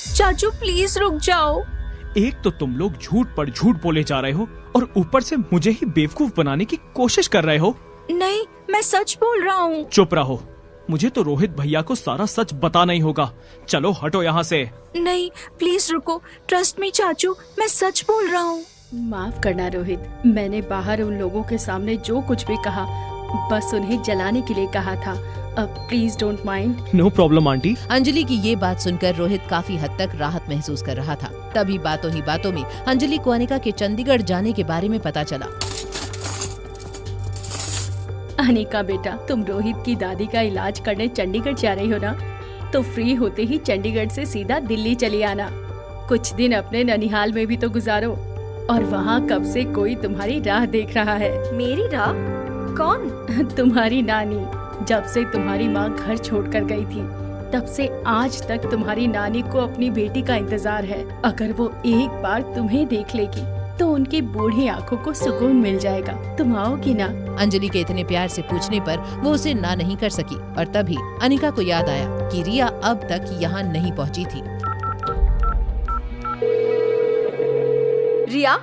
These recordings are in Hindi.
चाचू प्लीज रुक जाओ। एक तो तुम लोग झूठ पर झूठ बोले जा रहे हो और ऊपर से मुझे ही बेवकूफ बनाने की कोशिश कर रहे हो। नहीं, मैं सच बोल रहा हूँ। चुप रहो, मुझे तो रोहित भैया को सारा सच बताना ही होगा। चलो हटो यहाँ से। नहीं प्लीज रुको, ट्रस्ट मी चाचू, मैं सच बोल रहा हूँ। माफ करना रोहित, मैंने बाहर उन लोगों के सामने जो कुछ भी कहा बस उन्हें जलाने के लिए कहा था। अब please don't mind. No problem aunty. Anjali की ये बात सुनकर रोहित काफी हद तक राहत महसूस कर रहा था। तभी बातों ही बातों में अंजलि को अनिका के चंडीगढ़ जाने के बारे में पता चला। अनिका बेटा, तुम रोहित की दादी का इलाज करने चंडीगढ़ जा रही हो ना, तो फ्री होते ही चंडीगढ़ से सीधा दिल्ली चली आना। कुछ दिन अपने ननिहाल में भी तो गुजारो, और वहाँ कब से कोई तुम्हारी राह देख रहा है। मेरी राह? कौन? तुम्हारी नानी। जब से तुम्हारी माँ घर छोड़कर गई थी तब से आज तक तुम्हारी नानी को अपनी बेटी का इंतजार है। अगर वो एक बार तुम्हें देख लेगी तो उनकी बूढ़ी आंखों को सुकून मिल जाएगा। तुम आओगी ना? अंजलि के इतने प्यार से पूछने पर वो उसे ना नहीं कर सकी और तभी अनिका को याद आया कि रिया अब तक यहाँ नहीं पहुँची थी। रिया,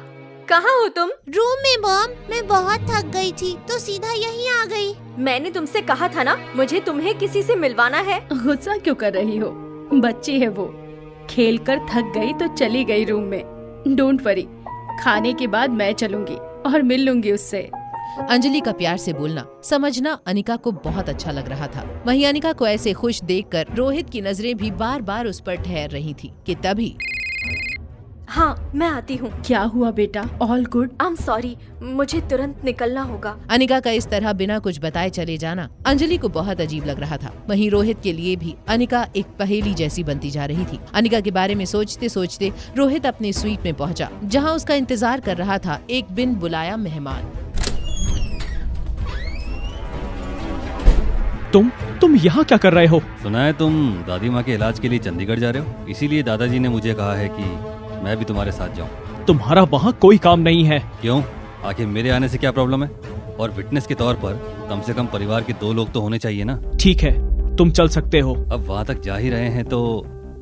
कहाँ हो तुम? रूम में मॉम, मैं बहुत थक गई थी तो सीधा यहीं आ गई। मैंने तुमसे कहा था ना, मुझे तुम्हें किसी से मिलवाना है। गुस्सा क्यों कर रही हो? बच्ची है वो, खेल कर थक गई तो चली गई रूम में। डोंट वरी, खाने के बाद मैं चलूंगी और मिल लूंगी उससे। अंजलि का प्यार से बोलना समझना अनिका को बहुत अच्छा लग रहा था। वहीं अनिका को ऐसे खुश देखकर रोहित की नजरें भी बार बार उस पर ठहर रही थी कि तभी हाँ, मैं आती हूँ। क्या हुआ बेटा? All good? I am sorry, मुझे तुरंत निकलना होगा। अनिका का इस तरह बिना कुछ बताए चले जाना अंजलि को बहुत अजीब लग रहा था। वहीं रोहित के लिए भी अनिका एक पहेली जैसी बनती जा रही थी। अनिका के बारे में सोचते सोचते रोहित अपनी स्वीट में पहुंचा, जहां उसका इंतजार कर रहा था एक बिन बुलाया मेहमान। तुम यहाँ क्या कर रहे हो? सुना है तुम दादी माँ के इलाज के लिए चंडीगढ़ जा रहे हो, इसीलिए दादाजी ने मुझे कहा है कि मैं भी तुम्हारे साथ जाऊं। तुम्हारा वहाँ कोई काम नहीं है। क्यों? आखिर मेरे आने से क्या प्रॉब्लम है? और विटनेस के तौर पर कम से कम परिवार के 2 लोग तो होने चाहिए ना। ठीक है, तुम चल सकते हो। अब वहाँ तक जा ही रहे हैं तो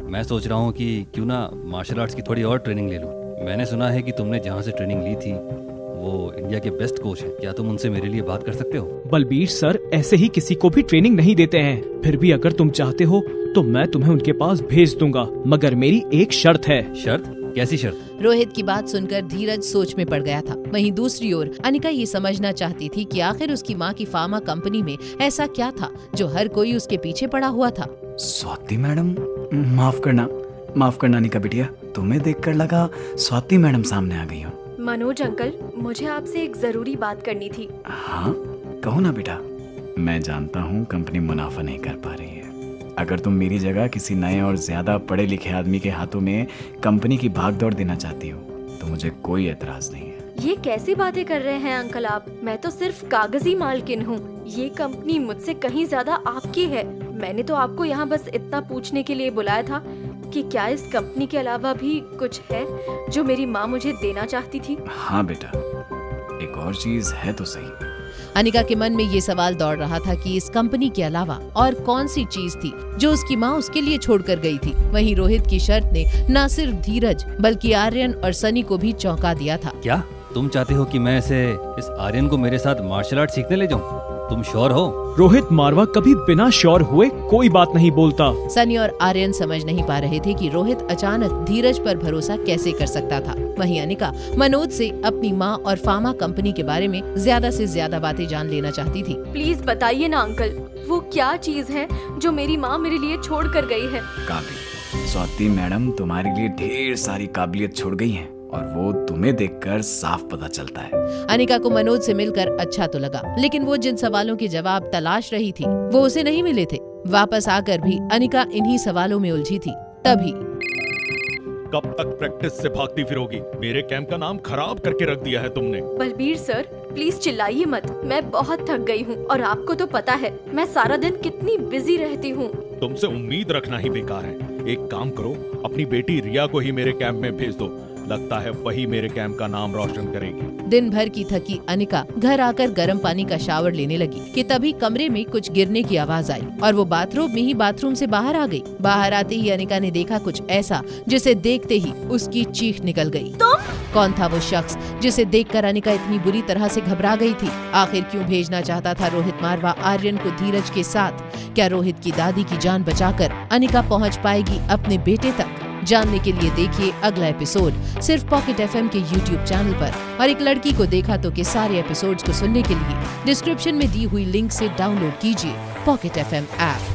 मैं सोच रहा हूँ कि क्यों ना मार्शल आर्ट्स की थोड़ी और ट्रेनिंग ले लूँ। मैंने सुना है कि तुमने जहाँ से ट्रेनिंग ली थी वो इंडिया के बेस्ट कोच है। क्या तुम उनसे मेरे लिए बात कर सकते हो? बलबीर सर ऐसे ही किसी को भी ट्रेनिंग नहीं देते हैं। फिर भी अगर तुम चाहते हो तो मैं तुम्हें उनके पास भेज दूंगा, मगर मेरी एक शर्त है। शर्त? कैसी शर्त? रोहित की बात सुनकर धीरज सोच में पड़ गया था। वहीं दूसरी ओर अनिका ये समझना चाहती थी कि आखिर उसकी माँ की फार्मा कंपनी में ऐसा क्या था जो हर कोई उसके पीछे पड़ा हुआ था। स्वाति मैडम, माफ करना अनिका बिटिया, तुम्हें देखकर लगा स्वाति मैडम सामने आ गई हो। मनोज अंकल, मुझे आपसे एक जरूरी बात करनी थी। हाँ कहो ना बेटा। मैं जानता हूँ कंपनी मुनाफा नहीं कर पा रही है। अगर तुम मेरी जगह किसी नए और ज्यादा पढ़े लिखे आदमी के हाथों में कंपनी की भागदौड़ देना चाहती हो तो मुझे कोई एतराज नहीं है। ये कैसी बातें कर रहे हैं अंकल आप? मैं तो सिर्फ कागजी मालकिन हूँ। ये कंपनी मुझसे कहीं ज्यादा आपकी है। मैंने तो आपको यहाँ बस इतना पूछने के लिए बुलाया था कि क्या इस कंपनी के अलावा भी कुछ है जो मेरी माँ मुझे देना चाहती थी। हाँ बेटा, एक और चीज है तो सही। अनिका के मन में ये सवाल दौड़ रहा था कि इस कंपनी के अलावा और कौन सी चीज थी जो उसकी माँ उसके लिए छोड़कर गई थी। वहीं रोहित की शर्त ने न सिर्फ धीरज बल्कि आर्यन और सनी को भी चौंका दिया था। क्या तुम चाहते हो कि मैं इस आर्यन को मेरे साथ मार्शल आर्ट सीखने ले जाऊं? तुम श्योर हो? रोहित मारवा कभी बिना श्योर हुए कोई बात नहीं बोलता। सनी और आर्यन समझ नहीं पा रहे थे कि रोहित अचानक धीरज पर भरोसा कैसे कर सकता था। वहीं अनिका मनोज से अपनी माँ और फार्मा कंपनी के बारे में ज्यादा से ज्यादा बातें जान लेना चाहती थी। प्लीज बताइए ना अंकल, वो क्या चीज है जो मेरी माँ मेरे लिए छोड़ कर गई है? काबिल, स्वाति मैडम तुम्हारे लिए ढेर सारी काबिलियत छोड़ गई हैं और वो तुम्हें देखकर साफ पता चलता है। अनिका को मनोज से मिलकर अच्छा तो लगा, लेकिन वो जिन सवालों के जवाब तलाश रही थी वो उसे नहीं मिले थे। वापस आकर भी अनिका इन्हीं सवालों में उलझी थी। तभी कब तक प्रैक्टिस से भागती फिरोगी? मेरे कैंप का नाम खराब करके रख दिया है तुमने। बलबीर सर प्लीज चिल्लाइए मत, मैं बहुत थक गई हूँ और आपको तो पता है मैं सारा दिन कितनी बिजी रहती हूँ। तुमसे उम्मीद रखना ही बेकार है। एक काम करो, अपनी बेटी रिया को ही मेरे कैंप में भेज दो। लगता है वही मेरे कैंप का नाम रोशन करेगी। दिन भर की थकी अनिका घर आकर गर्म पानी का शावर लेने लगी कि तभी कमरे में कुछ गिरने की आवाज आई और वो बाथरूम में ही बाथरूम से बाहर आ गई। बाहर आते ही अनिका ने देखा कुछ ऐसा जिसे देखते ही उसकी चीख निकल गई। कौन था वो शख्स जिसे देखकर अनिका इतनी बुरी तरह से घबरा गई थी? आखिर क्यों भेजना चाहता था रोहित मारवा आर्यन को धीरज के साथ? क्या रोहित की दादी की जान बचाकर अनिका पहुंच पाएगी अपने बेटे तक? जानने के लिए देखिए अगला एपिसोड सिर्फ पॉकेट FM के YouTube चैनल पर। और एक लड़की को देखा तो के सारे एपिसोड्स को सुनने के लिए डिस्क्रिप्शन में दी हुई लिंक से डाउनलोड कीजिए पॉकेट FM ऐप।